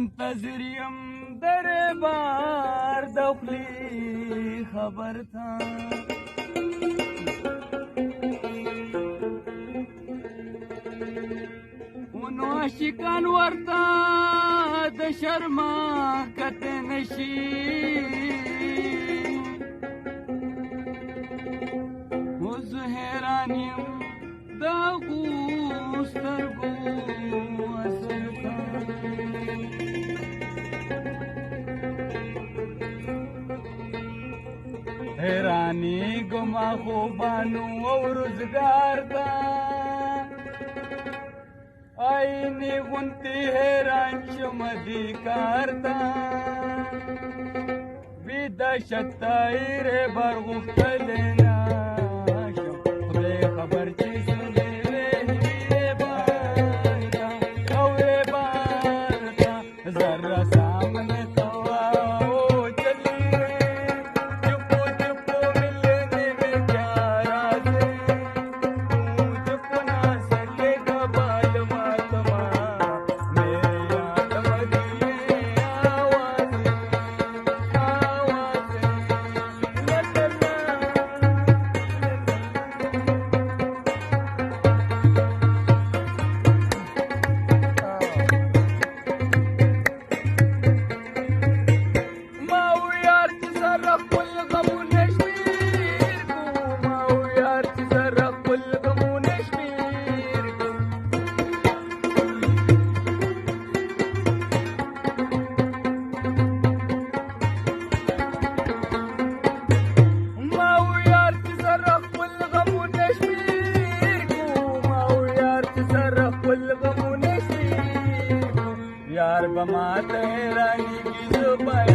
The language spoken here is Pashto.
منتظر یم در بار دخلی خبر تا ونو عاشقان ورته د شرما کته نشي اوس حیران یم د هغو سترګو اثر ته حیرانېږم خوبانو او روزګار ته آینې غوندې حیران شم دې کار ته ویده شتایرې بر غوښتلی نه شم خدای خبر چې زړه ویلې بار ته او بار ته ذره سامنے यार बमाते रानी की जुबान